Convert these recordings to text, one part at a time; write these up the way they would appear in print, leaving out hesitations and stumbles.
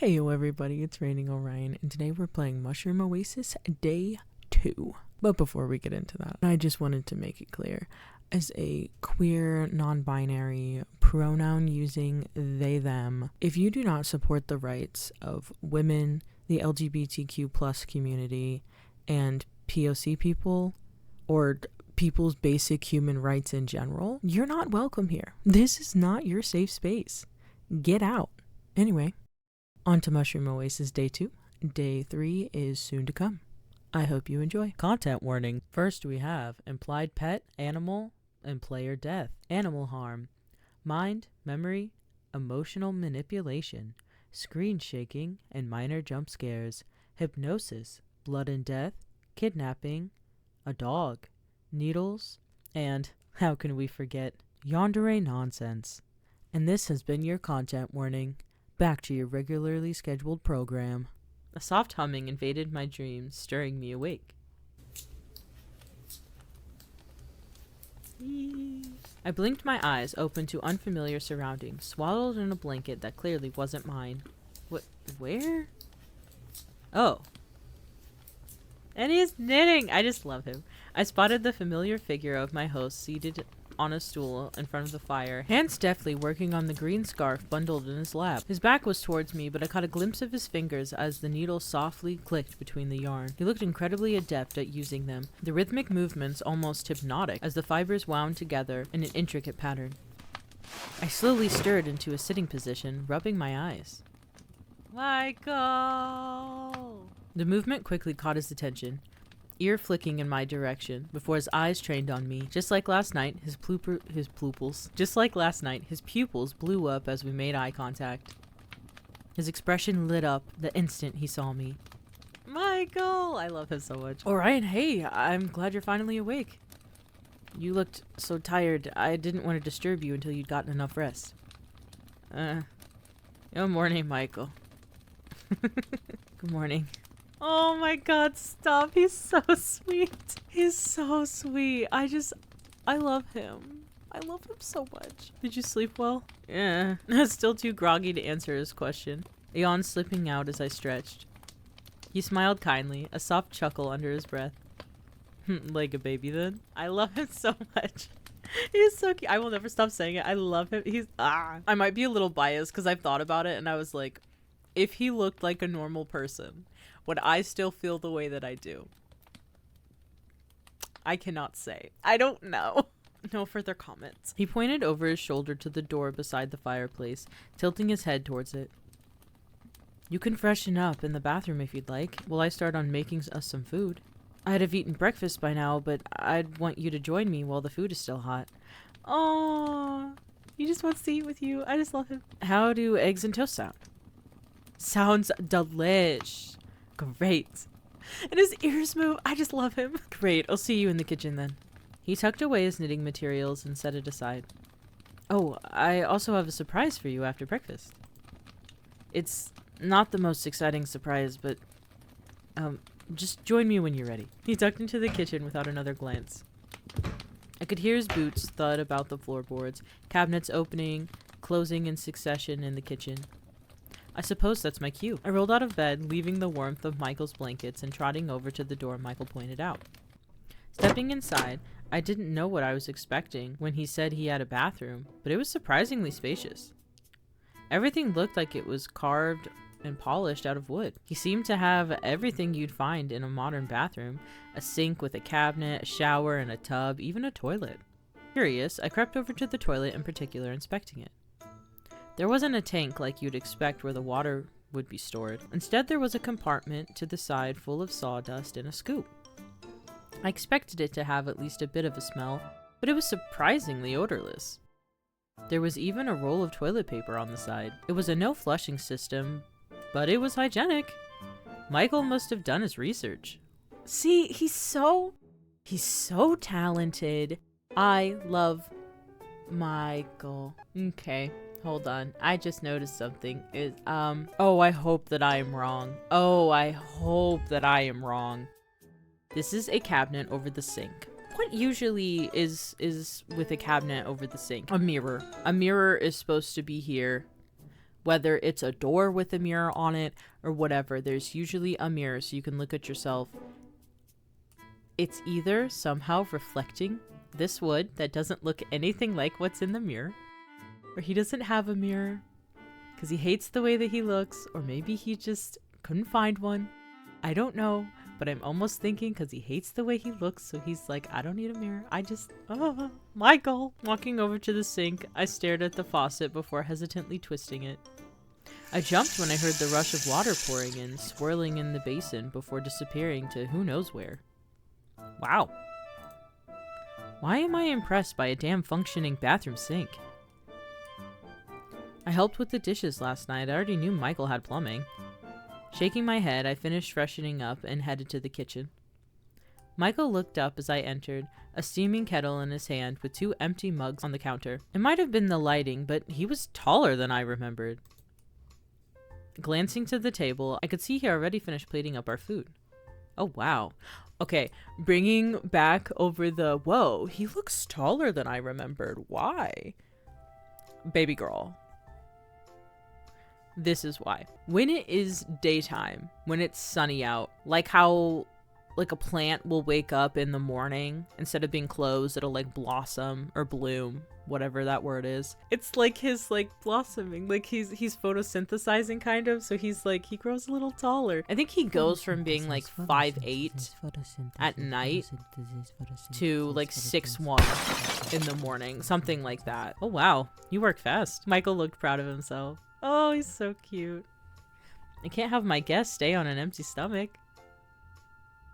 Hey yo everybody, it's Raining Orion, and today we're playing Mushroom Oasis Day 2. But before we get into that, I just wanted to make it clear, as a queer, non-binary, pronoun-using they-them, if you do not support the rights of women, the LGBTQ plus community, and POC people, or people's basic human rights in general, you're not welcome here. This is not your safe space. Get out. Anyway. On to Mushroom Oasis Day 2. Day 3 is soon to come. I hope you enjoy. Content warning. First we have implied pet, animal, and player death. Animal harm. Mind, memory, emotional manipulation. Screen shaking and minor jump scares. Hypnosis, blood and death, kidnapping, a dog, needles, and, how can we forget, yandere nonsense. And this has been your content warning. Back to your regularly scheduled program. A soft humming invaded my dreams, stirring me awake. I blinked my eyes, open to unfamiliar surroundings, swaddled in a blanket that clearly wasn't mine. What? Where? Oh. And he's knitting! I just love him. I spotted the familiar figure of my host seated on a stool in front of the fire, hands deftly working on the green scarf bundled in his lap. His back was towards me, but I caught a glimpse of his fingers as the needle softly clicked between the yarn. He looked incredibly adept at using them, the rhythmic movements almost hypnotic as the fibers wound together in an intricate pattern. I slowly stirred into a sitting position, rubbing my eyes. Michael! The movement quickly caught his attention, ear flicking in my direction before his eyes trained on me. Just like last night, his pupils blew up as we made eye contact. His expression lit up the instant he saw me. Michael! I love him so much. Alright, hey, I'm glad you're finally awake. You looked so tired, I didn't want to disturb you until you'd gotten enough rest. Good morning, Michael. Good morning. Oh my god, stop. He's so sweet. He's so sweet. I love him. I love him so much. Did you sleep well? Yeah. Still too groggy to answer his question. A yawn slipping out as I stretched. He smiled kindly, a soft chuckle under his breath. Like a baby then? I love him so much. He's so cute. I will never stop saying it. I love him. I might be a little biased because I've thought about it and I was like, if he looked like a normal person, would I still feel the way that I do? I cannot say. I don't know. No further comments. He pointed over his shoulder to the door beside the fireplace, tilting his head towards it. You can freshen up in the bathroom if you'd like, while I start on making us some food. I'd have eaten breakfast by now, but I'd want you to join me while the food is still hot. Aww. He just wants to eat with you. I just love him. How do eggs and toast sound? Sounds delish. Great. And his ears move. I just love him. Great. I'll see you in the kitchen then. He tucked away his knitting materials and set it aside. Oh, I also have a surprise for you after breakfast. It's not the most exciting surprise, but just join me when you're ready. He ducked into the kitchen without another glance. I could hear his boots thud about the floorboards, cabinets opening, closing in succession in the kitchen. I suppose that's my cue. I rolled out of bed, leaving the warmth of Michael's blankets and trotting over to the door Michael pointed out. Stepping inside, I didn't know what I was expecting when he said he had a bathroom, but it was surprisingly spacious. Everything looked like it was carved and polished out of wood. He seemed to have everything you'd find in a modern bathroom, a sink with a cabinet, a shower and a tub, even a toilet. Curious, I crept over to the toilet in particular, inspecting it. There wasn't a tank like you'd expect where the water would be stored. Instead, there was a compartment to the side full of sawdust and a scoop. I expected it to have at least a bit of a smell, but it was surprisingly odorless. There was even a roll of toilet paper on the side. It was a no flushing system, but it was hygienic. Michael must have done his research. See, he's so talented. I love Michael. Okay. Hold on. I just noticed something. Oh, I hope that I am wrong. Oh, I hope that I am wrong. This is a cabinet over the sink. What usually is with a cabinet over the sink? A mirror. A mirror is supposed to be here Whether it's a door with a mirror on it or whatever, there's usually a mirror so you can look at yourself. It's either somehow reflecting this wood that doesn't look anything like what's in the mirror, or he doesn't have a mirror because he hates the way that he looks, or maybe he just couldn't find one. I don't know, but I'm almost thinking because he hates the way he looks, so he's like, I don't need a mirror. Michael! Walking over to the sink, I stared at the faucet before hesitantly twisting it. I jumped when I heard the rush of water pouring in, swirling in the basin before disappearing to who knows where. Wow. Why am I impressed by a damn functioning bathroom sink? I helped with the dishes last night. I already knew Michael had plumbing. Shaking my head, I finished freshening up and headed to the kitchen. Michael looked up as I entered, a steaming kettle in his hand with 2 empty mugs on the counter. It might have been the lighting, but he was taller than I remembered. Glancing to the table, I could see he already finished plating up our food. Oh, wow. Okay, bringing back over the, whoa, he looks taller than I remembered. Why? Baby girl. This is why. When it is daytime, when it's sunny out, like how like a plant will wake up in the morning, instead of being closed, it'll like blossom or bloom, whatever that word is. It's like his like blossoming, like he's photosynthesizing kind of, so he's like, he grows a little taller. I think he goes from being like 5'8" at night to like 6'1" in the morning, something like that. Oh wow, you work fast. Michael looked proud of himself. Oh, he's so cute. I can't have my guest stay on an empty stomach.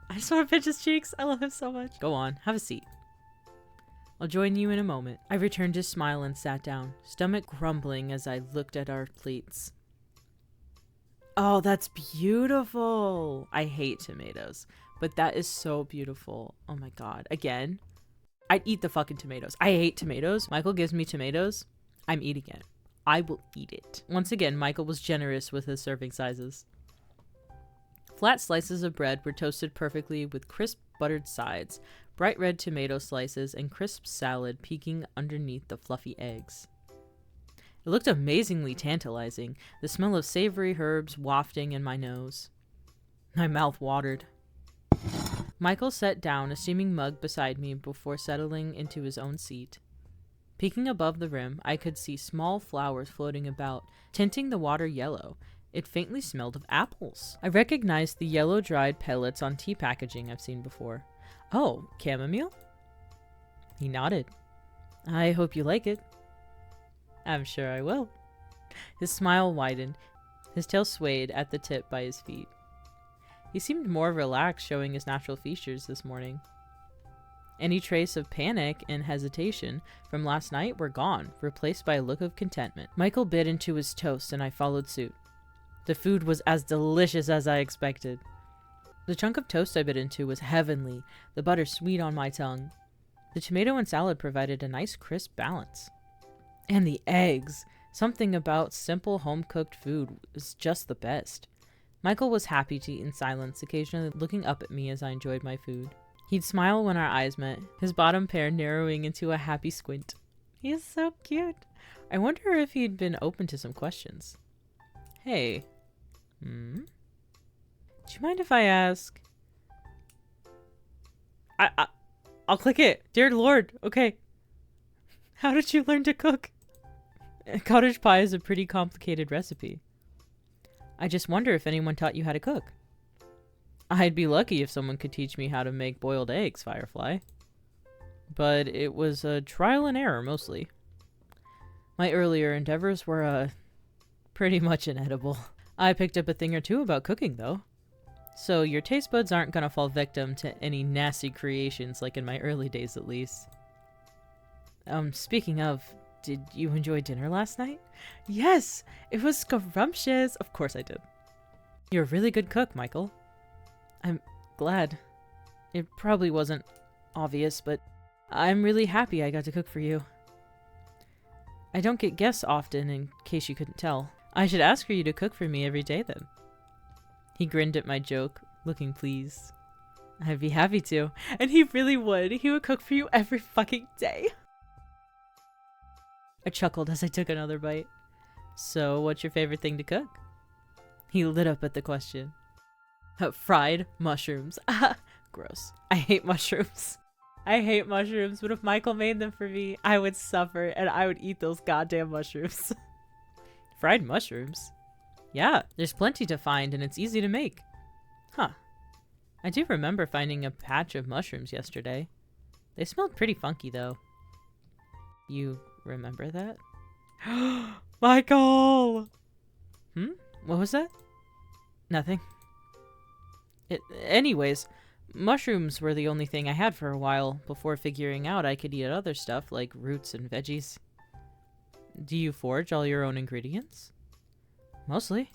I just want to pinch his cheeks. I love him so much. Go on, have a seat. I'll join you in a moment. I returned his smile and sat down, stomach grumbling as I looked at our plates. Oh, that's beautiful. I hate tomatoes, but that is so beautiful. Oh my god. Again, I'd eat the fucking tomatoes. I hate tomatoes. Michael gives me tomatoes. I'm eating it. I will eat it. Once again, Michael was generous with his serving sizes. Flat slices of bread were toasted perfectly with crisp buttered sides, bright red tomato slices, and crisp salad peeking underneath the fluffy eggs. It looked amazingly tantalizing, the smell of savory herbs wafting in my nose. My mouth watered. Michael set down a steaming mug beside me before settling into his own seat. Peeking above the rim, I could see small flowers floating about, tinting the water yellow. It faintly smelled of apples. I recognized the yellow dried pellets on tea packaging I've seen before. Oh, chamomile? He nodded. I hope you like it. I'm sure I will. His smile widened. His tail swayed at the tip by his feet. He seemed more relaxed, showing his natural features this morning. Any trace of panic and hesitation from last night were gone, replaced by a look of contentment. Michael bit into his toast, and I followed suit. The food was as delicious as I expected. The chunk of toast I bit into was heavenly, the butter sweet on my tongue. The tomato and salad provided a nice crisp balance. And the eggs! Something about simple home-cooked food was just the best. Michael was happy to eat in silence, occasionally looking up at me as I enjoyed my food. He'd smile when our eyes met, his bottom pair narrowing into a happy squint. He is so cute. I wonder if he'd been open to some questions. Hey. Do you mind if I ask? I'll click it. Dear Lord. Okay. How did you learn to cook? Cottage pie is a pretty complicated recipe. I just wonder if anyone taught you how to cook. I'd be lucky if someone could teach me how to make boiled eggs, Firefly. But it was a trial and error, mostly. My earlier endeavors were, pretty much inedible. I picked up a thing or two about cooking, though. So your taste buds aren't gonna fall victim to any nasty creations like in my early days, at least. Speaking of, did you enjoy dinner last night? Yes! It was scrumptious! Of course I did. You're a really good cook, Michael. I'm glad. It probably wasn't obvious, but I'm really happy I got to cook for you. I don't get guests often, in case you couldn't tell. I should ask for you to cook for me every day, then. He grinned at my joke, looking pleased. I'd be happy to. And he really would. He would cook for you every fucking day. I chuckled as I took another bite. So, what's your favorite thing to cook? He lit up at the question. Fried mushrooms. Gross. I hate mushrooms. I hate mushrooms, but if Michael made them for me, I would suffer and I would eat those goddamn mushrooms. Fried mushrooms? Yeah, there's plenty to find and it's easy to make. Huh. I do remember finding a patch of mushrooms yesterday. They smelled pretty funky though. You remember that? Michael! What was that? Nothing. Anyways, mushrooms were the only thing I had for a while before figuring out I could eat other stuff like roots and veggies. Do you forage all your own ingredients? Mostly.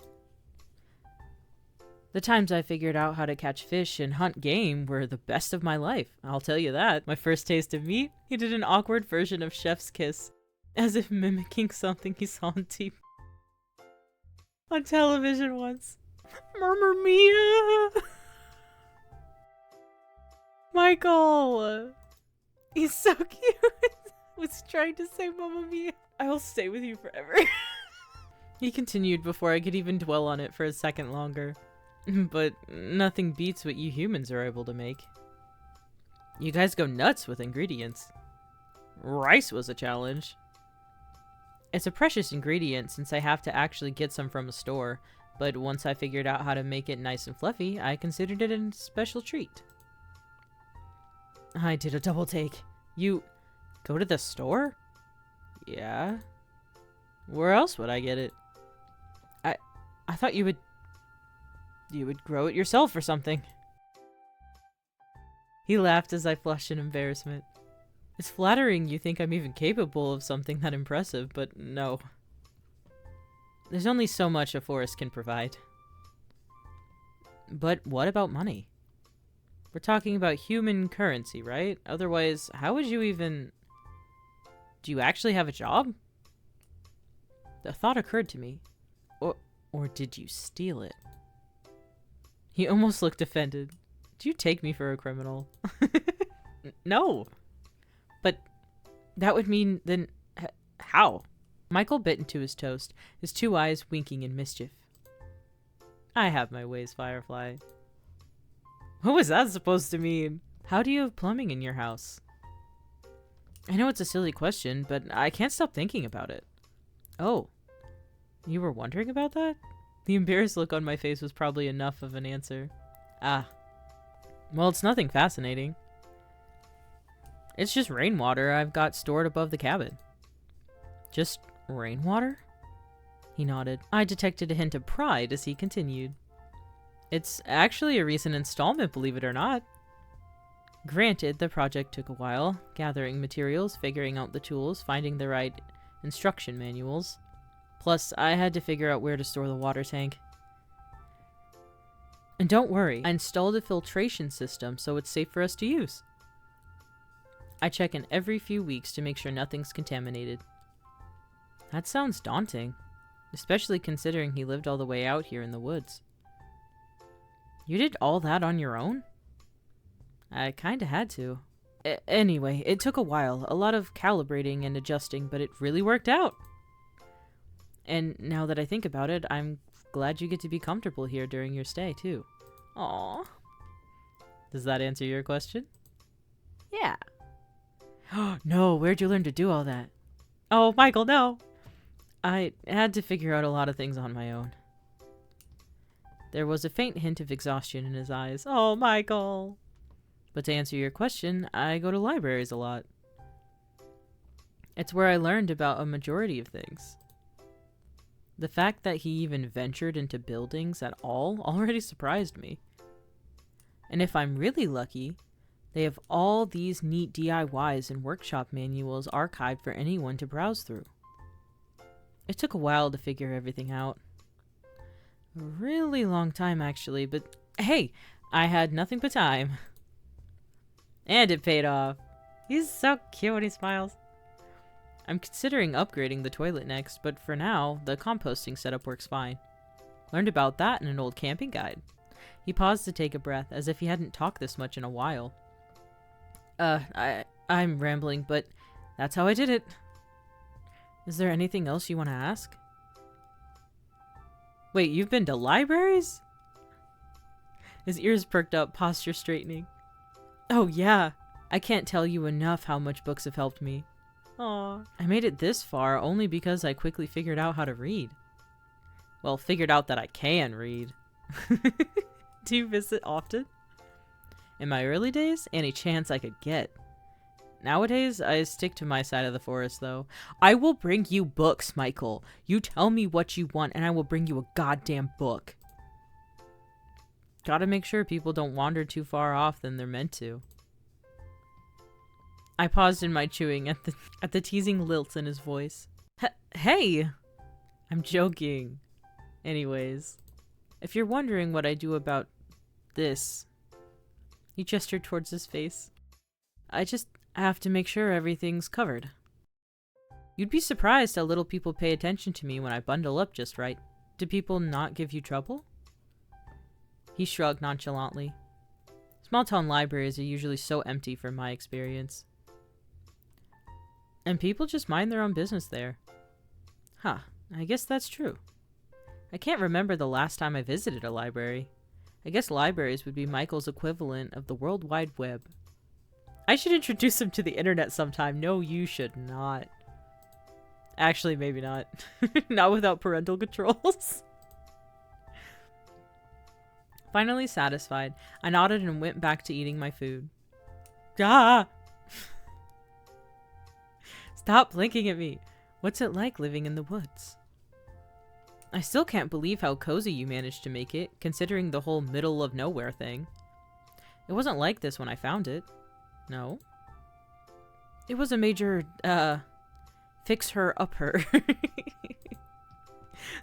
The times I figured out how to catch fish and hunt game were the best of my life, I'll tell you that. My first taste of meat, he did an awkward version of chef's kiss, as if mimicking something he saw on television once. Murmur Mia! Michael! He's so cute! Was trying to say Mamma Mia. I will stay with you forever. He continued before I could even dwell on it for a second longer. But nothing beats what you humans are able to make. You guys go nuts with ingredients. Rice was a challenge. It's a precious ingredient since I have to actually get some from a store, but once I figured out how to make it nice and fluffy, I considered it a special treat. I did a double take. You go to the store? Yeah. Where else would I get it? I thought you would grow it yourself or something. He laughed as I flushed in embarrassment. It's flattering you think I'm even capable of something that impressive, but no. There's only so much a forest can provide. But what about money? We're talking about human currency, right? Otherwise, how would you even... Do you actually have a job? The thought occurred to me. Or did you steal it? He almost looked offended. Do you take me for a criminal? No. But that would mean then... how? Michael bit into his toast, his two eyes winking in mischief. I have my ways, Firefly. What was that supposed to mean? How do you have plumbing in your house? I know it's a silly question, but I can't stop thinking about it. Oh. You were wondering about that? The embarrassed look on my face was probably enough of an answer. Ah. Well, it's nothing fascinating. It's just rainwater I've got stored above the cabin. Just rainwater? He nodded. I detected a hint of pride as he continued. It's actually a recent installment, believe it or not. Granted, the project took a while, gathering materials, figuring out the tools, finding the right instruction manuals. Plus, I had to figure out where to store the water tank. And don't worry, I installed a filtration system so it's safe for us to use. I check in every few weeks to make sure nothing's contaminated. That sounds daunting, especially considering he lived all the way out here in the woods. You did all that on your own? I kinda had to. Anyway, it took a while, a lot of calibrating and adjusting, but it really worked out. And now that I think about it, I'm glad you get to be comfortable here during your stay, too. Aww. Does that answer your question? Yeah. No, where'd you learn to do all that? Oh, Michael, no! I had to figure out a lot of things on my own. There was a faint hint of exhaustion in his eyes. Oh, Michael! But to answer your question, I go to libraries a lot. It's where I learned about a majority of things. The fact that he even ventured into buildings at all already surprised me. And if I'm really lucky, they have all these neat DIYs and workshop manuals archived for anyone to browse through. It took a while to figure everything out. A really long time, actually, but hey, I had nothing but time. And it paid off. He's so cute when he smiles. I'm considering upgrading the toilet next, but for now, the composting setup works fine. Learned about that in an old camping guide. He paused to take a breath, as if he hadn't talked this much in a while. I'm rambling, but that's how I did it. Is there anything else you want to ask? Wait, you've been to libraries? His ears perked up, posture straightening. Oh yeah, I can't tell you enough how much books have helped me. Aw. I made it this far only because I quickly figured out how to read. Well, figured out that I can read. Do you visit often? In my early days, any chance I could get. Nowadays, I stick to my side of the forest, though. I will bring you books, Michael. You tell me what you want, and I will bring you a goddamn book. Gotta make sure people don't wander too far off than they're meant to. I paused in my chewing at the teasing lilt in his voice. Hey! I'm joking. Anyways, if you're wondering what I do about this... He gestured towards his face. I just have to make sure everything's covered. You'd be surprised how little people pay attention to me when I bundle up just right. Do people not give you trouble? He shrugged nonchalantly. Small-town libraries are usually so empty from my experience. And people just mind their own business there. Huh, I guess that's true. I can't remember the last time I visited a library. I guess libraries would be Michael's equivalent of the World Wide Web. I should introduce him to the internet sometime. No, you should not. Actually, maybe not. Not without parental controls. Finally satisfied, I nodded and went back to eating my food. Ah! Stop blinking at me. What's it like living in the woods? I still can't believe how cozy you managed to make it, considering the whole middle of nowhere thing. It wasn't like this when I found it. No. It was a major, fix-her-upper.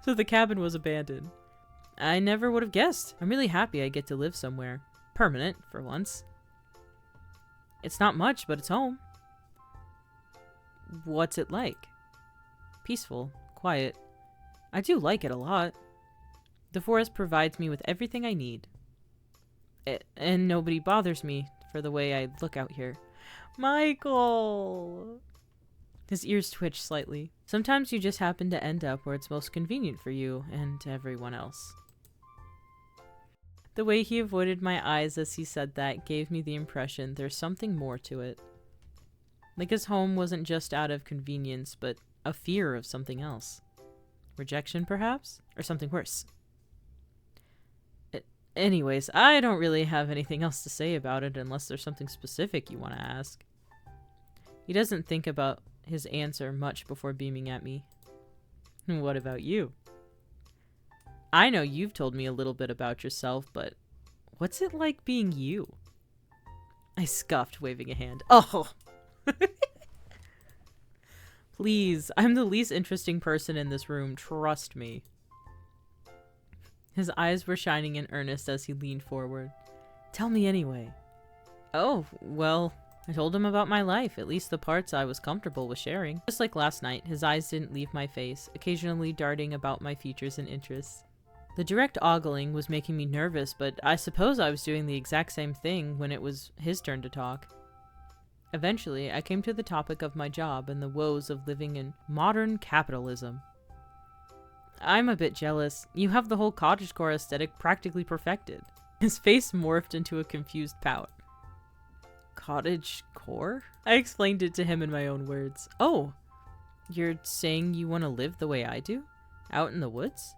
So the cabin was abandoned. I never would have guessed. I'm really happy I get to live somewhere. Permanent, for once. It's not much, but it's home. What's it like? Peaceful. Quiet. I do like it a lot. The forest provides me with everything I need. And nobody bothers me for the way I look out here. Michael! His ears twitched slightly. Sometimes you just happen to end up where it's most convenient for you and everyone else. The way he avoided my eyes as he said that gave me the impression there's something more to it. Like his home wasn't just out of convenience, but a fear of something else. Rejection, perhaps? Or something worse. Anyways, I don't really have anything else to say about it unless there's something specific you want to ask. He doesn't think about his answer much before beaming at me. What about you? I know you've told me a little bit about yourself, but what's it like being you? I scuffed, waving a hand. Oh! Please, I'm the least interesting person in this room, trust me. His eyes were shining in earnest as he leaned forward. Tell me anyway. Oh, well, I told him about my life, at least the parts I was comfortable with sharing. Just like last night, his eyes didn't leave my face, occasionally darting about my features and interests. The direct ogling was making me nervous, but I suppose I was doing the exact same thing when it was his turn to talk. Eventually, I came to the topic of my job and the woes of living in modern capitalism. I'm a bit jealous. You have the whole cottagecore aesthetic practically perfected. His face morphed into a confused pout. Cottagecore? I explained it to him in my own words. Oh, you're saying you want to live the way I do? Out in the woods?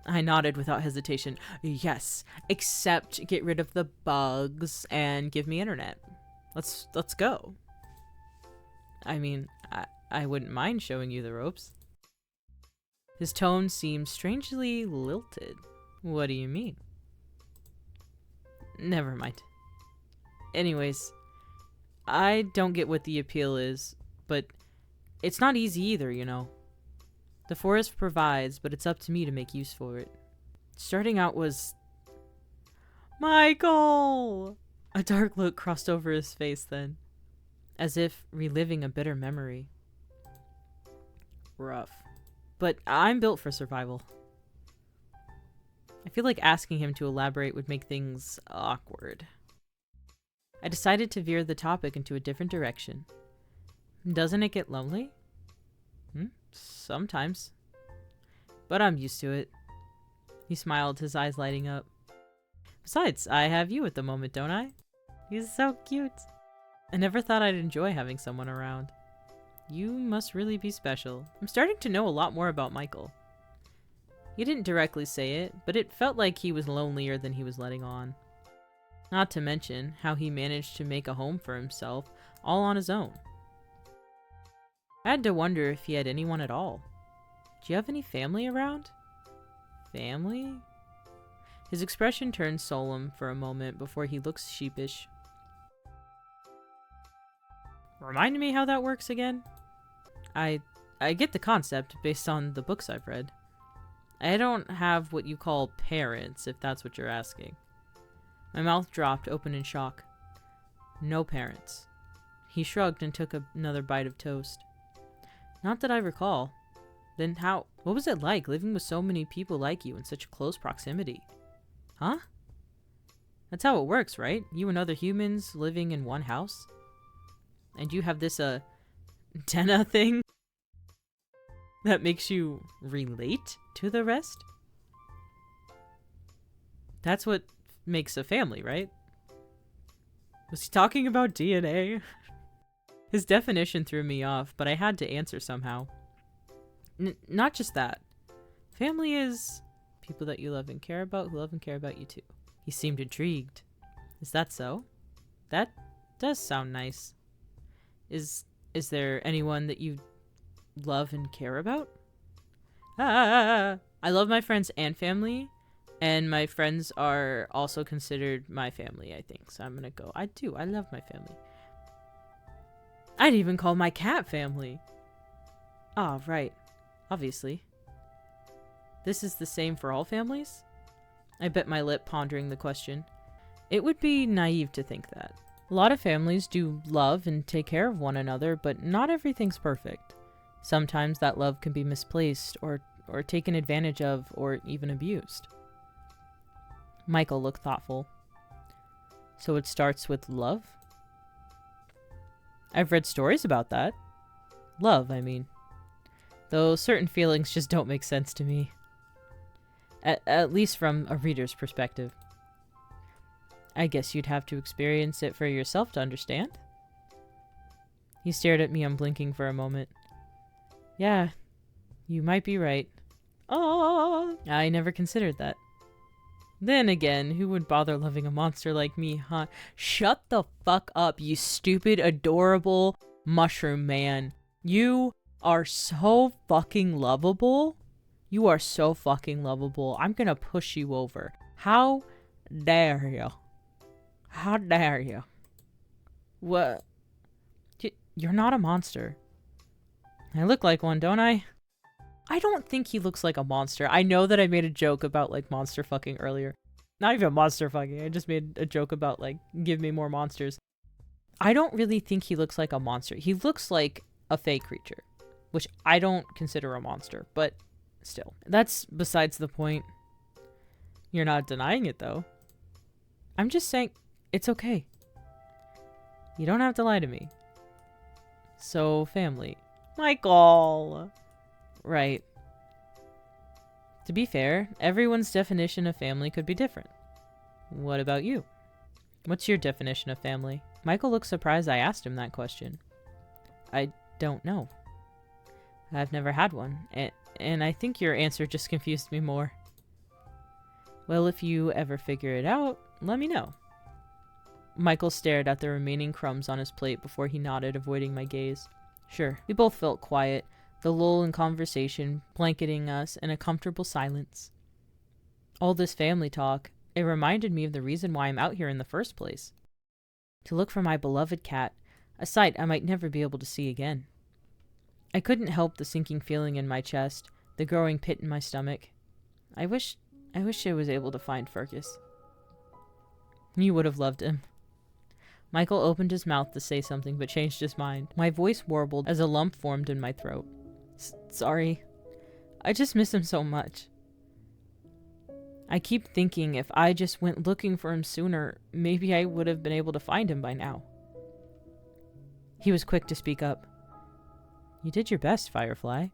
I nodded without hesitation. Yes, except get rid of the bugs and give me internet. Let's go. I mean, I wouldn't mind showing you the ropes. His tone seemed strangely lilted. What do you mean? Never mind. Anyways, I don't get what the appeal is, but it's not easy either, you know. The forest provides, but it's up to me to make use for it. Starting out was... Michael! A dark look crossed over his face then, as if reliving a bitter memory. Rough. But I'm built for survival. I feel like asking him to elaborate would make things awkward. I decided to veer the topic into a different direction. Doesn't it get lonely? Sometimes. But I'm used to it. He smiled, his eyes lighting up. Besides, I have you at the moment, don't I? He's so cute. I never thought I'd enjoy having someone around. You must really be special. I'm starting to know a lot more about Michael. He didn't directly say it, but it felt like he was lonelier than he was letting on. Not to mention how he managed to make a home for himself all on his own. I had to wonder if he had anyone at all. Do you have any family around? Family? His expression turned solemn for a moment before he looks sheepish. Remind me how that works again? I get the concept based on the books I've read. I don't have what you call parents, if that's what you're asking. My mouth dropped open in shock. No parents. He shrugged and took another bite of toast. Not that I recall. Then how? What was it like living with so many people like you in such close proximity? Huh? That's how it works, right? You and other humans living in one house? And you have this, antenna thing that makes you relate to the rest? That's what makes a family, right? Was he talking about DNA? His definition threw me off, but I had to answer somehow. Not just that. Family is people that you love and care about who love and care about you too. He seemed intrigued. Is that so? That does sound nice. Is there anyone that you love and care about? I love my friends and family, and my friends are also considered my family, I think. So I'm gonna go. I love my family. I'd even call my cat family. Ah, right. Obviously. This is the same for all families? I bit my lip, pondering the question. It would be naive to think that. A lot of families do love and take care of one another, but not everything's perfect. Sometimes that love can be misplaced, or taken advantage of, or even abused. Michael looked thoughtful. So it starts with love? I've read stories about that. Love, I mean. Though certain feelings just don't make sense to me. At least from a reader's perspective. I guess you'd have to experience it for yourself to understand. He stared at me unblinking for a moment. Yeah, you might be right. Oh, I never considered that. Then again, who would bother loving a monster like me, huh? Shut the fuck up, you stupid, adorable mushroom man. You are so fucking lovable. You are so fucking lovable. I'm gonna push you over. How dare you? How dare you? What? You're not a monster. I look like one, don't I? I don't think he looks like a monster. I know that I made a joke about, like, monster fucking earlier. Not even monster fucking. I just made a joke about, like, give me more monsters. I don't really think he looks like a monster. He looks like a fey creature, which I don't consider a monster, but still. That's besides the point. You're not denying it, though. I'm just saying, it's okay. You don't have to lie to me. So, family. Michael! Right. To be fair, everyone's definition of family could be different. What about you? What's your definition of family? Michael looked surprised I asked him that question. I don't know. I've never had one, and I think your answer just confused me more. Well, if you ever figure it out, let me know. Michael stared at the remaining crumbs on his plate before he nodded, avoiding my gaze. Sure. We both felt quiet, the lull in conversation blanketing us in a comfortable silence. All this family talk, it reminded me of the reason why I'm out here in the first place. To look for my beloved cat, a sight I might never be able to see again. I couldn't help the sinking feeling in my chest, the growing pit in my stomach. I wish I was able to find Fergus. You would have loved him. Michael opened his mouth to say something, but changed his mind. My voice warbled as a lump formed in my throat. Sorry. I just miss him so much. I keep thinking if I just went looking for him sooner, maybe I would have been able to find him by now. He was quick to speak up. You did your best, Firefly.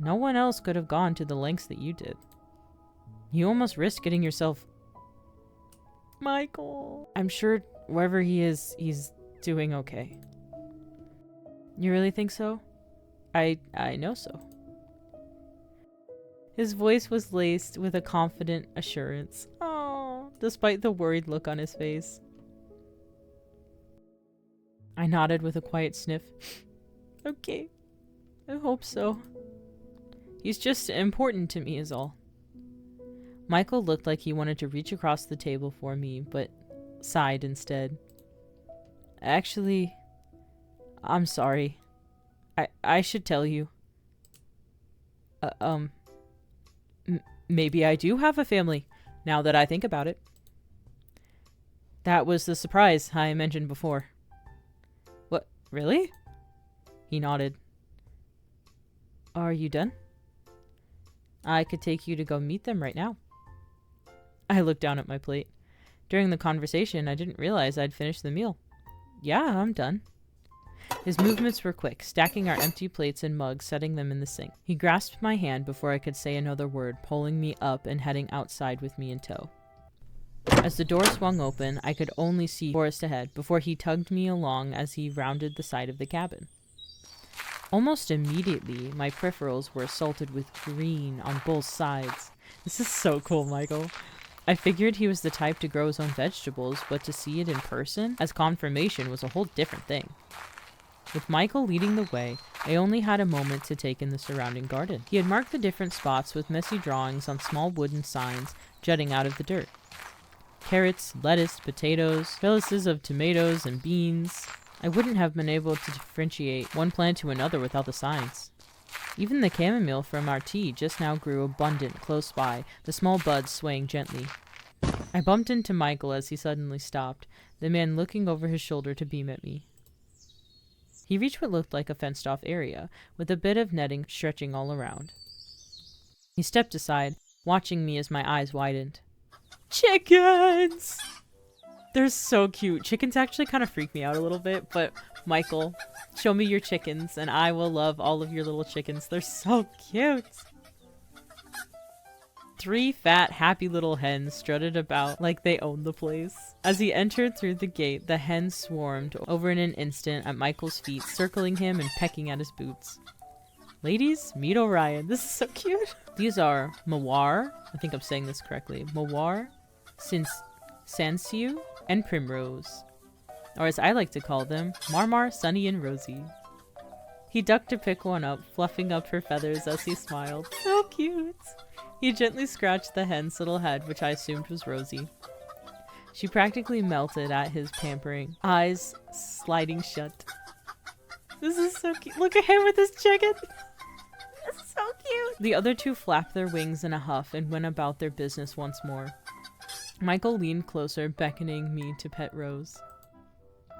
No one else could have gone to the lengths that you did. You almost risked getting yourself... Michael. I'm sure wherever he is, he's doing okay. You really think so? I know so. His voice was laced with a confident assurance. Oh, despite the worried look on his face. I nodded with a quiet sniff. Okay. I hope so. He's just important to me is all. Michael looked like he wanted to reach across the table for me, but sighed instead. Actually, I'm sorry. I should tell you. Maybe I do have a family, now that I think about it. That was the surprise I mentioned before. What, really? He nodded. Are you done? I could take you to go meet them right now. I looked down at my plate. During the conversation, I didn't realize I'd finished the meal. Yeah, I'm done. His movements were quick, stacking our empty plates and mugs, setting them in the sink. He grasped my hand before I could say another word, pulling me up and heading outside with me in tow. As the door swung open, I could only see forest ahead before he tugged me along as he rounded the side of the cabin. Almost immediately, my peripherals were assaulted with green on both sides. This is so cool, Michael. I figured he was the type to grow his own vegetables, but to see it in person as confirmation was a whole different thing. With Michael leading the way, I only had a moment to take in the surrounding garden. He had marked the different spots with messy drawings on small wooden signs jutting out of the dirt. Carrots, lettuce, potatoes, trellises of tomatoes and beans. I wouldn't have been able to differentiate one plant to another without the signs. Even the chamomile from our tea just now grew abundant close by, the small buds swaying gently. I bumped into Michael as he suddenly stopped, the man looking over his shoulder to beam at me. He reached what looked like a fenced-off area, with a bit of netting stretching all around. He stepped aside, watching me as my eyes widened. Chickens! They're so cute. Chickens actually kind of freak me out a little bit, but Michael, show me your chickens, and I will love all of your little chickens. They're so cute! 3 fat, happy little hens strutted about like they owned the place. As he entered through the gate, the hens swarmed over in an instant at Michael's feet, circling him and pecking at his boots. Ladies, meet Orion. This is so cute. These are Mawar, I think I'm saying this correctly, Mawar, Sansiu, and Primrose. Or as I like to call them, Marmar, Sunny, and Rosie. He ducked to pick one up, fluffing up her feathers as he smiled. So cute. He gently scratched the hen's little head, which I assumed was Rosie. She practically melted at his pampering, eyes sliding shut. This is so cute. Look at him with his chicken. This is so cute. The other 2 flapped their wings in a huff and went about their business once more. Michael leaned closer, beckoning me to pet Rose.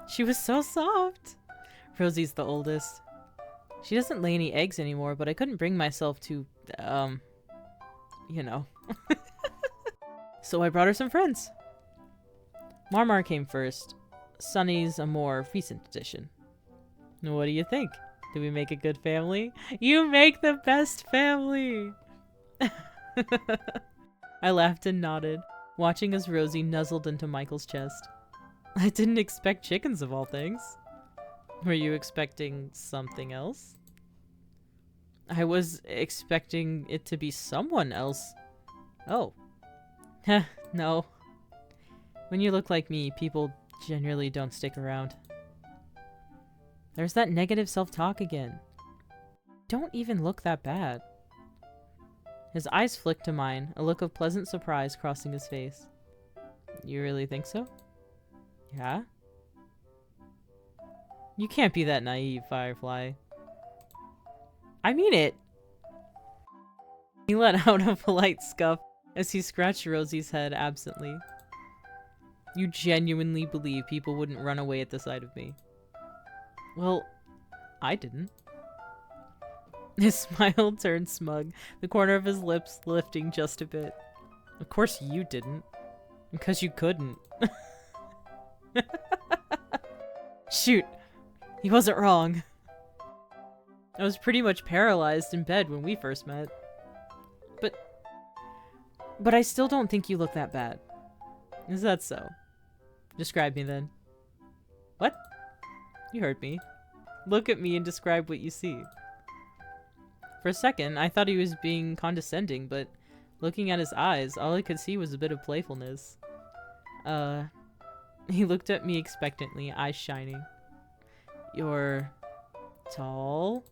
She was so soft. Rosie's the oldest. She doesn't lay any eggs anymore, but I couldn't bring myself to, you know. So I brought her some friends. Marmar came first. Sunny's a more recent addition. What do you think? Do we make a good family? You make the best family! I laughed and nodded, watching as Rosie nuzzled into Michael's chest. I didn't expect chickens of all things. Were you expecting something else? I was expecting it to be someone else. Oh. Heh, no. When you look like me, people generally don't stick around. There's that negative self-talk again. Don't even look that bad. His eyes flicked to mine, a look of pleasant surprise crossing his face. You really think so? Yeah? You can't be that naive, Firefly. I mean it! He let out a polite scuff as he scratched Rosie's head absently. You genuinely believe people wouldn't run away at the sight of me? Well, I didn't. His smile turned smug, the corner of his lips lifting just a bit. Of course you didn't. Because you couldn't. Shoot! He wasn't wrong. I was pretty much paralyzed in bed when we first met. But But I still don't think you look that bad. Is that so? Describe me then. What? You heard me. Look at me and describe what you see. For a second, I thought he was being condescending, but looking at his eyes, all I could see was a bit of playfulness. He looked at me expectantly, eyes shining. You're tall?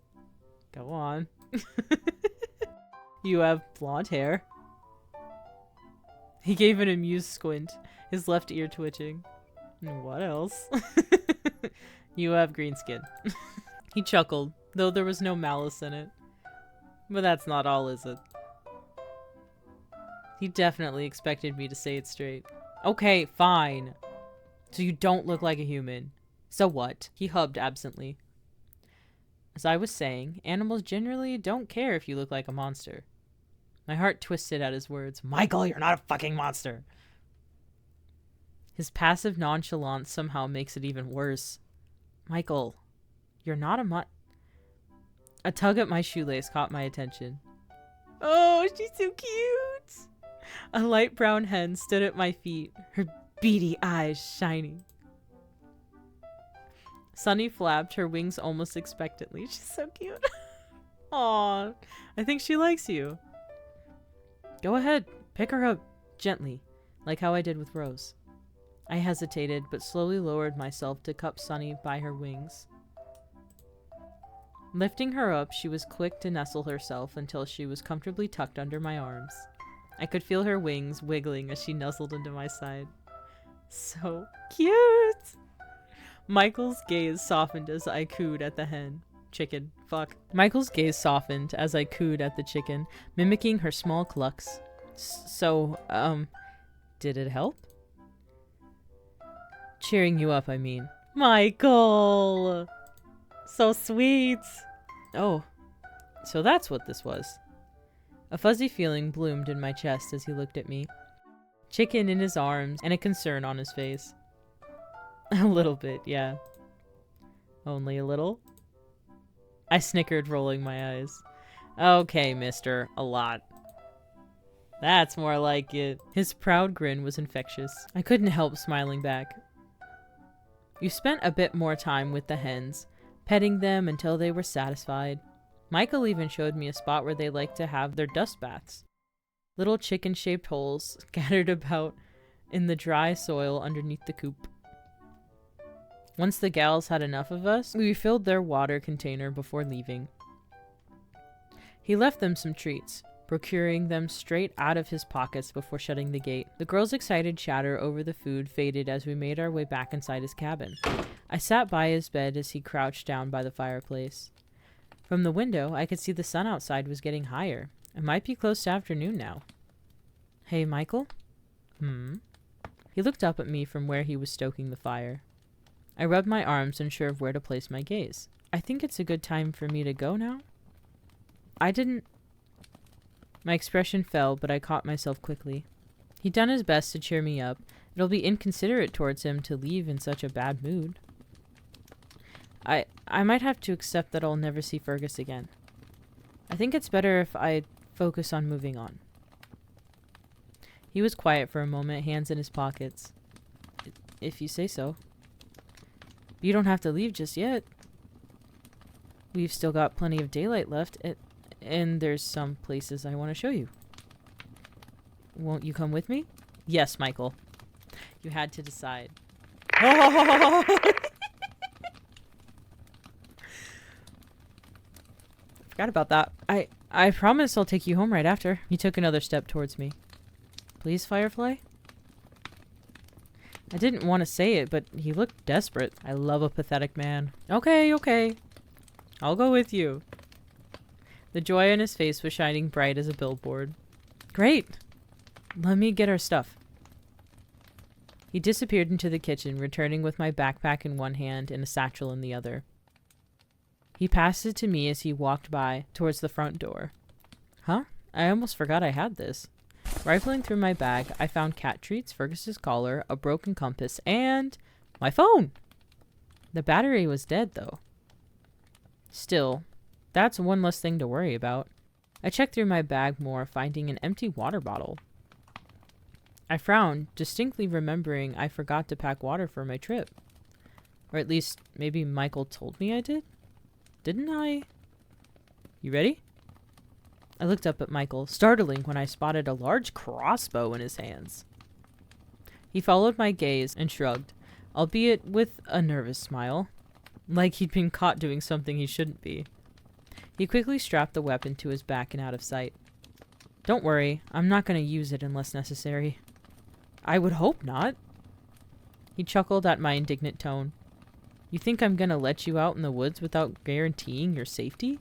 Go on. You have blonde hair. He gave an amused squint, his left ear twitching. What else? You have green skin. He chuckled, though there was no malice in it. But that's not all, is it? He definitely expected me to say it straight. Okay, fine. So you don't look like a human. So what? He hubbed absently. As I was saying, animals generally don't care if you look like a monster. My heart twisted at his words. Michael, you're not a fucking monster. His passive nonchalance somehow makes it even worse. Michael, you're not a A tug at my shoelace caught my attention. Oh, she's so cute! A light brown hen stood at my feet, her beady eyes shining. Sunny flapped her wings almost expectantly. She's so cute. Aw, I think she likes you. Go ahead, pick her up gently, like how I did with Rose. I hesitated, but slowly lowered myself to cup Sunny by her wings. Lifting her up, she was quick to nestle herself until she was comfortably tucked under my arms. I could feel her wings wiggling as she nuzzled into my side. So cute! Michael's gaze softened as I cooed at the hen. Chicken. Fuck. Michael's gaze softened as I cooed at the chicken, mimicking her small clucks. Did it help? Cheering you up, I mean. Michael! So sweet! Oh, so that's what this was. A fuzzy feeling bloomed in my chest as he looked at me. Chicken in his arms and a concern on his face. A little bit, yeah. Only a little? I snickered, rolling my eyes. Okay, mister. A lot. That's more like it. His proud grin was infectious. I couldn't help smiling back. You spent a bit more time with the hens, petting them until they were satisfied. Michael even showed me a spot where they like to have their dust baths. Little chicken-shaped holes scattered about in the dry soil underneath the coop. Once the gals had enough of us, we refilled their water container before leaving. He left them some treats, procuring them straight out of his pockets before shutting the gate. The girls' excited chatter over the food faded as we made our way back inside his cabin. I sat by his bed as he crouched down by the fireplace. From the window, I could see the sun outside was getting higher. It might be close to afternoon now. Hey, Michael? He looked up at me from where he was stoking the fire. I rubbed my arms, unsure of where to place my gaze. I think it's a good time for me to go now? My expression fell, but I caught myself quickly. He'd done his best to cheer me up. It'll be inconsiderate towards him to leave in such a bad mood. I might have to accept that I'll never see Fergus again. I think it's better if I focus on moving on. He was quiet for a moment, hands in his pockets. If you say so. You don't have to leave just yet. We've still got plenty of daylight left, and there's some places I want to show you. Won't you come with me? Yes, Michael. You had to decide. Forgot about that. I promise I'll take you home right after. He took another step towards me. Please, Firefly? I didn't want to say it, but he looked desperate. I love a pathetic man. Okay. I'll go with you. The joy on his face was shining bright as a billboard. Great! Let me get our stuff. He disappeared into the kitchen, returning with my backpack in one hand and a satchel in the other. He passed it to me as he walked by towards the front door. Huh? I almost forgot I had this. Rifling through my bag, I found cat treats, Fergus's collar, a broken compass, and my phone! The battery was dead, though. Still, that's one less thing to worry about. I checked through my bag more, finding an empty water bottle. I frowned, distinctly remembering I forgot to pack water for my trip. Or at least, maybe Michael told me I did? Didn't I? You ready? I looked up at Michael, startling when I spotted a large crossbow in his hands. He followed my gaze and shrugged, albeit with a nervous smile, like he'd been caught doing something he shouldn't be. He quickly strapped the weapon to his back and out of sight. Don't worry, I'm not going to use it unless necessary. I would hope not. He chuckled at my indignant tone. You think I'm going to let you out in the woods without guaranteeing your safety?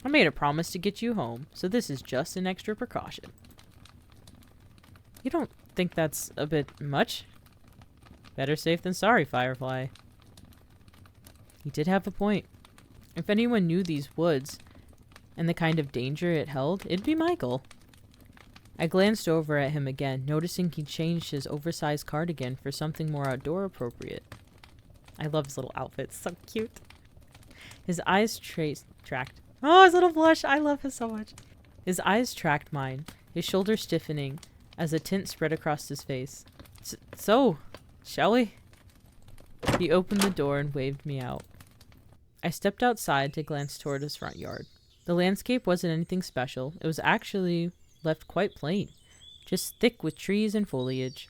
I made a promise to get you home, so this is just an extra precaution. You don't think that's a bit much? Better safe than sorry, Firefly. He did have a point. If anyone knew these woods and the kind of danger it held, it'd be Michael. I glanced over at him again, noticing he changed his oversized cardigan for something more outdoor appropriate. I love his little outfit. So cute. His eyes tracked. Oh, his little blush. I love him so much. His eyes tracked mine, his shoulders stiffening as a tint spread across his face. So, shall we? He opened the door and waved me out. I stepped outside to glance toward his front yard. The landscape wasn't anything special. It was actually left quite plain, just thick with trees and foliage.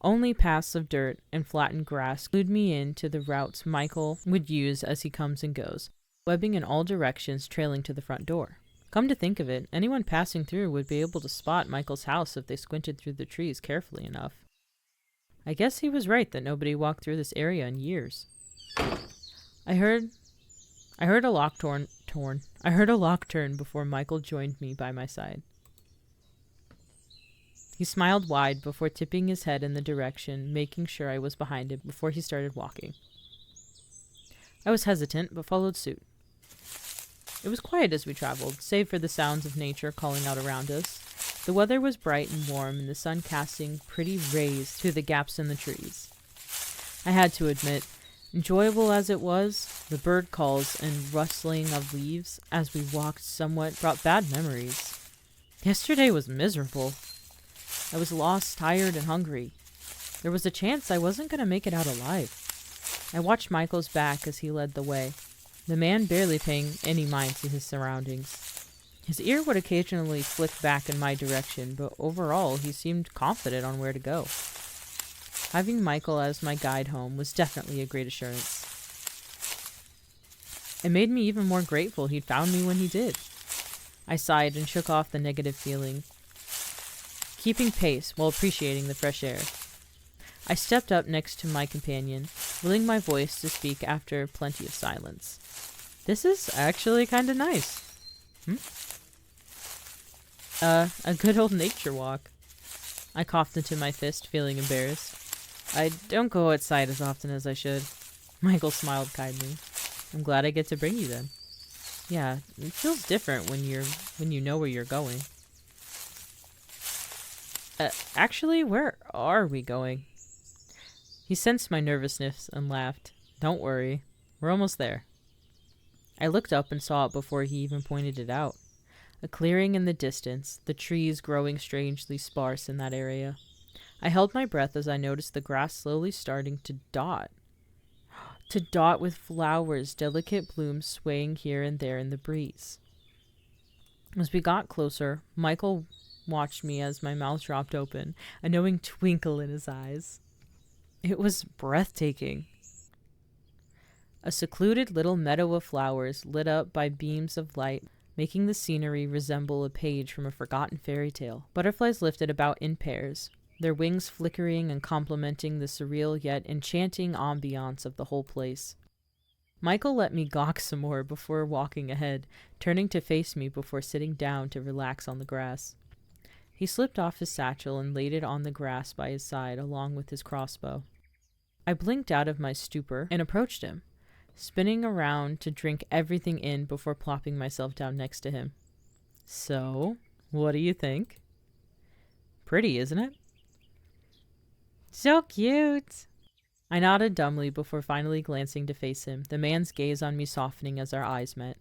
Only paths of dirt and flattened grass clued me in to the routes Michael would use as he comes and goes, webbing in all directions trailing to the front door. Come to think of it, anyone passing through would be able to spot Michael's house if they squinted through the trees carefully enough. I guess he was right that nobody walked through this area in years. I heard a lock turn before Michael joined me by my side. He smiled wide before tipping his head in the direction, making sure I was behind him before he started walking. I was hesitant, but followed suit. It was quiet as we traveled, save for the sounds of nature calling out around us. The weather was bright and warm, and the sun casting pretty rays through the gaps in the trees. I had to admit, enjoyable as it was, the bird calls and rustling of leaves as we walked somewhat brought bad memories. Yesterday was miserable. I was lost, tired, and hungry. There was a chance I wasn't going to make it out alive. I watched Michael's back as he led the way, the man barely paying any mind to his surroundings. His ear would occasionally flick back in my direction, but overall he seemed confident on where to go. Having Michael as my guide home was definitely a great assurance. It made me even more grateful he'd found me when he did. I sighed and shook off the negative feeling, keeping pace while appreciating the fresh air. I stepped up next to my companion, willing my voice to speak after plenty of silence. This is actually kind of nice. A good old nature walk. I coughed into my fist, feeling embarrassed. I don't go outside as often as I should. Michael smiled kindly. I'm glad I get to bring you then. Yeah, it feels different when you know where you're going. Actually, where are we going? He sensed my nervousness and laughed. Don't worry, we're almost there. I looked up and saw it before he even pointed it out. A clearing in the distance, the trees growing strangely sparse in that area. I held my breath as I noticed the grass slowly starting to dot. To dot with flowers, delicate blooms swaying here and there in the breeze. As we got closer, Michael watched me as my mouth dropped open, a knowing twinkle in his eyes. It was breathtaking. A secluded little meadow of flowers lit up by beams of light, making the scenery resemble a page from a forgotten fairy tale. Butterflies lifted about in pairs, their wings flickering and complementing the surreal yet enchanting ambiance of the whole place. Michael let me gawk some more before walking ahead, turning to face me before sitting down to relax on the grass. He slipped off his satchel and laid it on the grass by his side along with his crossbow. I blinked out of my stupor and approached him, spinning around to drink everything in before plopping myself down next to him. So, what do you think? Pretty, isn't it? So cute! I nodded dumbly before finally glancing to face him, the man's gaze on me softening as our eyes met.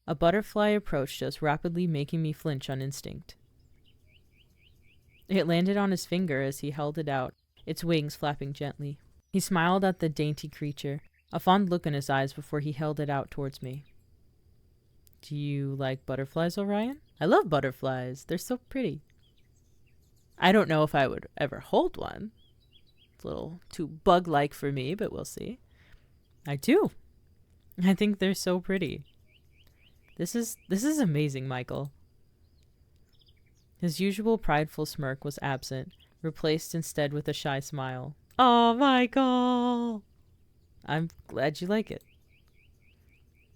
A butterfly approached us, rapidly making me flinch on instinct. It landed on his finger as he held it out, its wings flapping gently. He smiled at the dainty creature, a fond look in his eyes before he held it out towards me. Do you like butterflies, Orion? I love butterflies. They're so pretty. I don't know if I would ever hold one. It's a little too bug-like for me, but we'll see. I do. I think they're so pretty. This is amazing, Michael. His usual prideful smirk was absent, replaced instead with a shy smile. Oh, Michael! I'm glad you like it.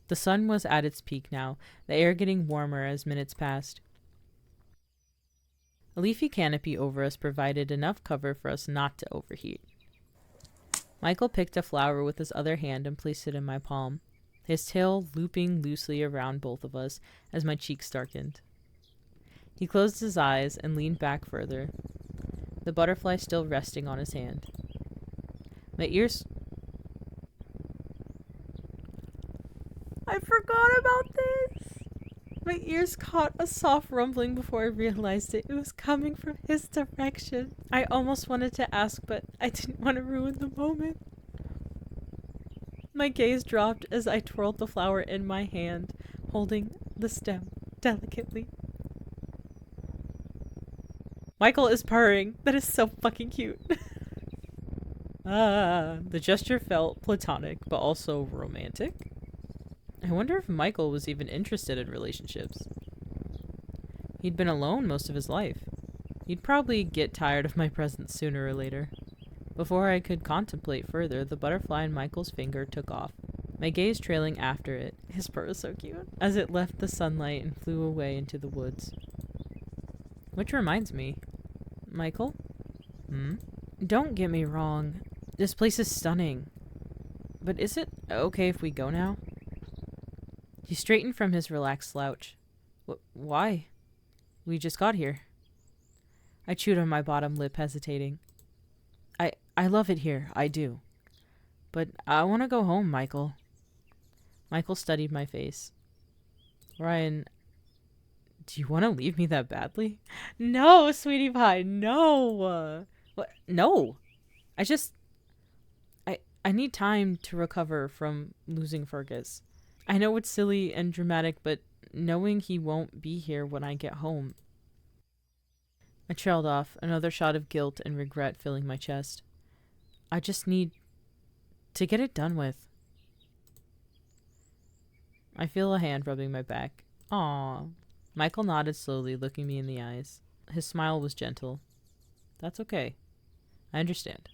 The sun was at its peak now, the air getting warmer as minutes passed. A leafy canopy over us provided enough cover for us not to overheat. Michael picked a flower with his other hand and placed it in my palm, his tail looping loosely around both of us as my cheeks darkened. He closed his eyes and leaned back further, the butterfly still resting on his hand. My ears... I forgot about this! My ears caught a soft rumbling before I realized it. It was coming from his direction. I almost wanted to ask, but I didn't want to ruin the moment. My gaze dropped as I twirled the flower in my hand, holding the stem delicately. Michael is purring. That is so fucking cute. The gesture felt platonic, but also romantic. I wonder if Michael was even interested in relationships. He'd been alone most of his life. He'd probably get tired of my presence sooner or later. Before I could contemplate further, the butterfly in Michael's finger took off, my gaze trailing after it. His purr is so cute. As it left the sunlight and flew away into the woods. Which reminds me, Michael? Don't get me wrong. This place is stunning. But is it okay if we go now? He straightened from his relaxed slouch. Why? We just got here. I chewed on my bottom lip, hesitating. I love it here. I do. But I want to go home, Michael. Michael studied my face. Ryan, do you want to leave me that badly? No, sweetie pie, no. What? No. I need time to recover from losing Fergus. I know it's silly and dramatic, but knowing he won't be here when I get home. I trailed off, another shot of guilt and regret filling my chest. I just need to get it done with. I feel a hand rubbing my back. Aw. Michael nodded slowly, looking me in the eyes. His smile was gentle. That's okay. I understand.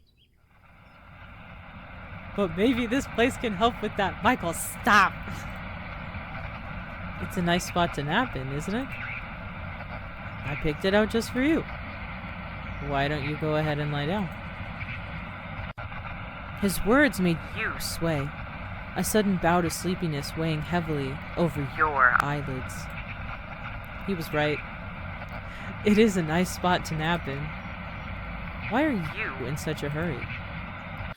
But maybe this place can help with that. Michael, stop! It's a nice spot to nap in, isn't it? I picked it out just for you. Why don't you go ahead and lie down? His words made you sway, a sudden bout of sleepiness weighing heavily over your eyelids. He was right. It is a nice spot to nap in. Why are you in such a hurry?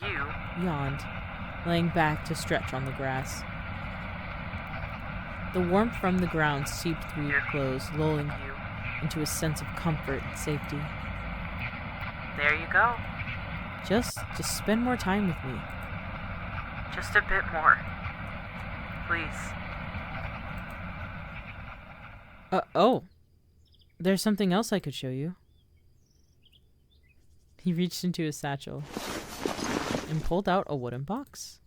You yawned, laying back to stretch on the grass. The warmth from the ground seeped through your clothes, lulling you into a sense of comfort and safety. There you go. Just spend more time with me. Just a bit more. Please. Oh. There's something else I could show you. He reached into his satchel and pulled out a wooden box.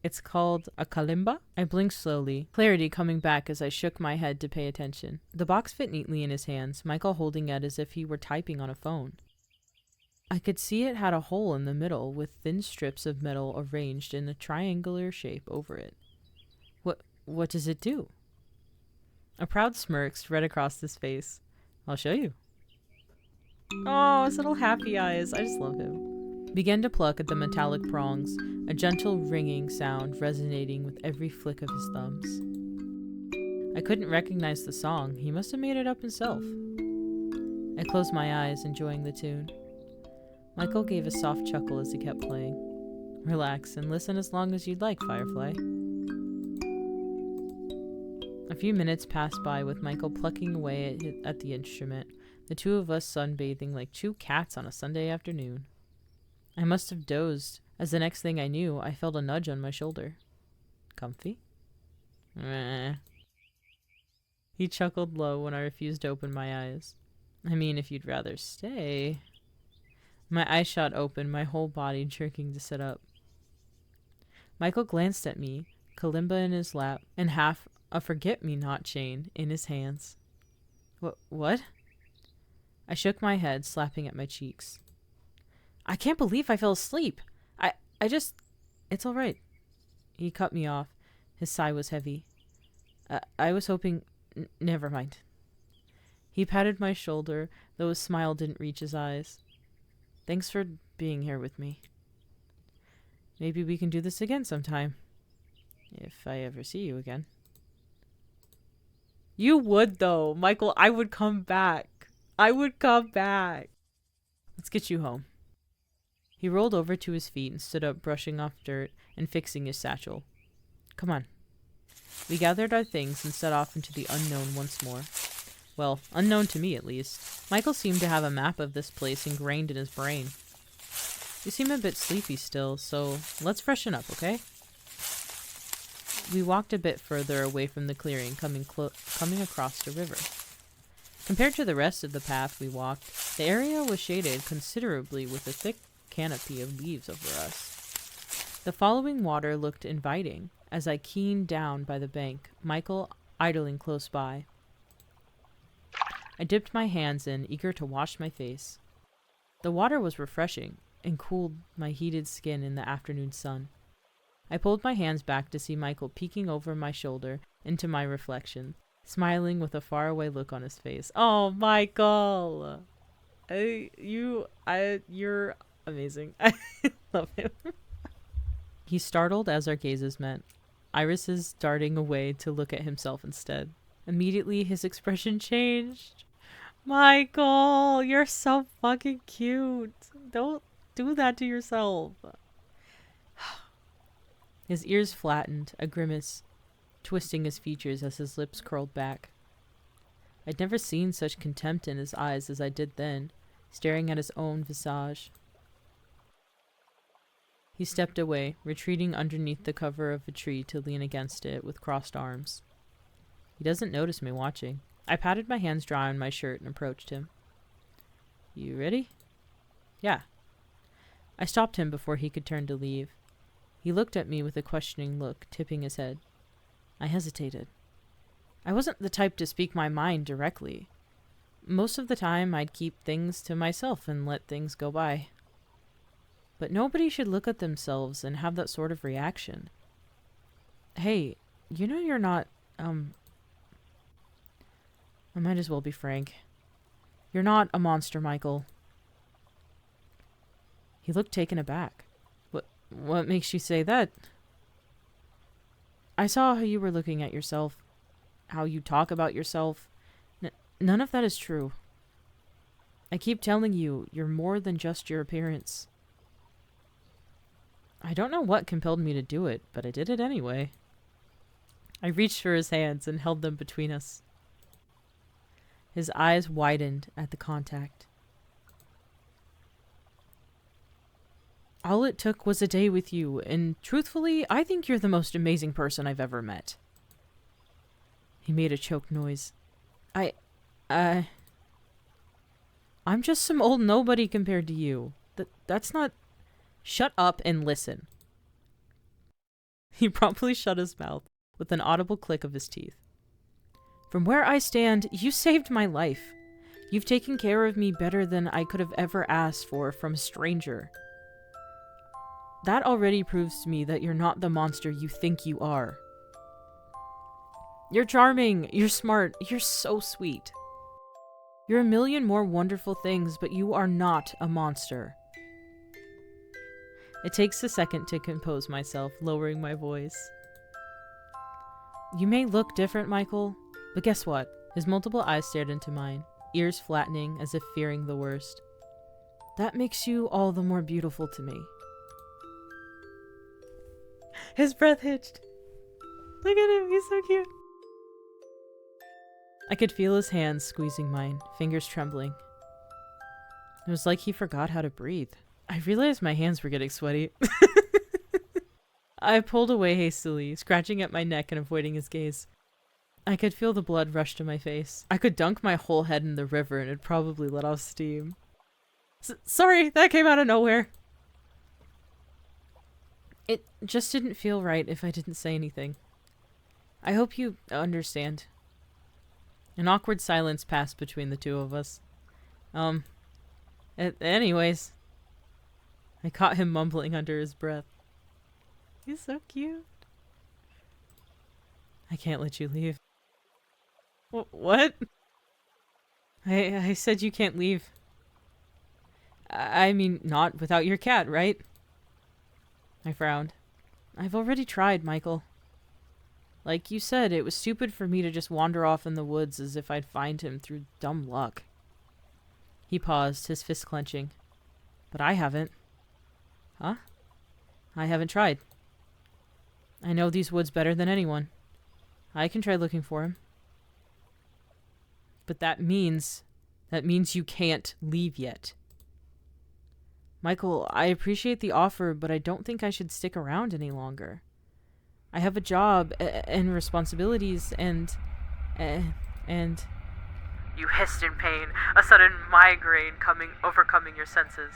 It's called a kalimba. I blinked slowly, clarity coming back as I shook my head to pay attention. The box fit neatly in his hands, Michael holding it as if he were typing on a phone. I could see it had a hole in the middle with thin strips of metal arranged in a triangular shape over it. What does it do? A proud smirk spread across his face. I'll show you. Oh, his little happy eyes. I just love him. Began to pluck at the metallic prongs, a gentle ringing sound resonating with every flick of his thumbs. I couldn't recognize the song. He must have made it up himself. I closed my eyes, enjoying the tune. Michael gave a soft chuckle as he kept playing. Relax and listen as long as you'd like, Firefly. A few minutes passed by with Michael plucking away at the instrument, the two of us sunbathing like two cats on a Sunday afternoon. I must have dozed, as the next thing I knew, I felt a nudge on my shoulder. Comfy? Meh. He chuckled low when I refused to open my eyes. I mean, if you'd rather stay. My eyes shot open, my whole body jerking to sit up. Michael glanced at me, kalimba in his lap, and half a forget-me-not chain in his hands. What? I shook my head, slapping at my cheeks. I can't believe I fell asleep. It's all right. He cut me off. His sigh was heavy. I was hoping... never mind. He patted my shoulder, though his smile didn't reach his eyes. Thanks for being here with me. Maybe we can do this again sometime. If I ever see you again. You would, though. Michael, I would come back. I would come back. Let's get you home. He rolled over to his feet and stood up, brushing off dirt and fixing his satchel. Come on. We gathered our things and set off into the unknown once more. Well, unknown to me at least. Michael seemed to have a map of this place ingrained in his brain. You seem a bit sleepy still, so let's freshen up, okay? We walked a bit further away from the clearing, coming across the river. Compared to the rest of the path we walked, the area was shaded considerably with a thick canopy of leaves over us. The following water looked inviting, as I keened down by the bank, Michael idling close by. I dipped my hands in, eager to wash my face. The water was refreshing and cooled my heated skin in the afternoon sun. I pulled my hands back to see Michael peeking over my shoulder into my reflection, smiling with a faraway look on his face. Oh, Michael! You're amazing. I love him. He startled as our gazes met, irises darting away to look at himself instead. Immediately, his expression changed. Michael, you're so fucking cute. Don't do that to yourself. His ears flattened, a grimace twisting his features as his lips curled back. I'd never seen such contempt in his eyes as I did then, staring at his own visage. He stepped away, retreating underneath the cover of a tree to lean against it with crossed arms. He doesn't notice me watching. I patted my hands dry on my shirt and approached him. You ready? Yeah. I stopped him before he could turn to leave. He looked at me with a questioning look, tipping his head. I hesitated. I wasn't the type to speak my mind directly. Most of the time, I'd keep things to myself and let things go by. But nobody should look at themselves and have that sort of reaction. Hey, you know you're not, I might as well be frank. You're not a monster, Michael. He looked taken aback. What makes you say that? I saw how you were looking at yourself, how you talk about yourself. None of that is true. I keep telling you, you're more than just your appearance. I don't know what compelled me to do it, but I did it anyway. I reached for his hands and held them between us. His eyes widened at the contact. All it took was a day with you, and truthfully, I think you're the most amazing person I've ever met. He made a choked noise. I'm just some old nobody compared to you. That's not... Shut up and listen. He promptly shut his mouth with an audible click of his teeth. From where I stand, you saved my life. You've taken care of me better than I could have ever asked for from a stranger. That already proves to me that you're not the monster you think you are. You're charming, you're smart, you're so sweet. You're a million more wonderful things, but you are not a monster. It takes a second to compose myself, lowering my voice. You may look different, Michael, but guess what? His multiple eyes stared into mine, ears flattening as if fearing the worst. That makes you all the more beautiful to me. His breath hitched. Look at him, he's so cute. I could feel his hands squeezing mine, fingers trembling. It was like he forgot how to breathe. I realized my hands were getting sweaty. I pulled away hastily, scratching at my neck and avoiding his gaze. I could feel the blood rush to my face. I could dunk my whole head in the river and it'd probably let off steam. Sorry, that came out of nowhere. It just didn't feel right if I didn't say anything. I hope you understand. An awkward silence passed between the two of us. Anyways. I caught him mumbling under his breath. He's so cute. I can't let you leave. What? I said you can't leave. I mean, not without your cat, right? I frowned. I've already tried, Michael. Like you said, it was stupid for me to just wander off in the woods as if I'd find him through dumb luck. He paused, his fist clenching. But I haven't. Huh? I haven't tried. I know these woods better than anyone. I can try looking for him. But that means you can't leave yet. Michael, I appreciate the offer, but I don't think I should stick around any longer. I have a job and responsibilities and... You hissed in pain, a sudden migraine overcoming your senses.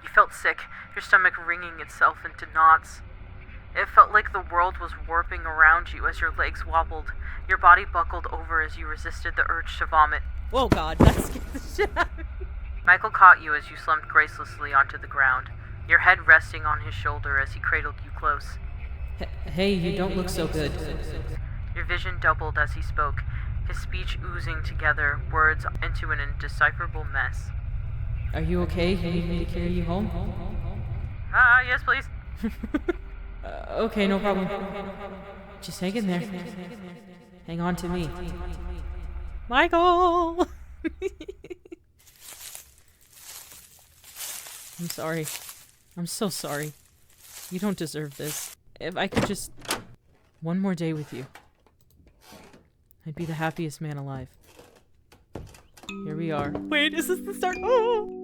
You felt sick, your stomach wringing itself into knots. It felt like the world was warping around you as your legs wobbled. Your body buckled over as you resisted the urge to vomit. Oh God, that scared the shit out of me. Michael caught you as you slumped gracelessly onto the ground, your head resting on his shoulder as he cradled you close. Hey, you don't look so good. Your vision doubled as he spoke, his speech oozing together, words into an indecipherable mess. Are you okay? You need me to carry you home? Yes, please. Okay, no problem. Just hang in there. Hang on to me. Michael! I'm sorry. I'm so sorry. You don't deserve this. If I could just... one more day with you. I'd be the happiest man alive. Here we are. Wait, is this the start? Oh!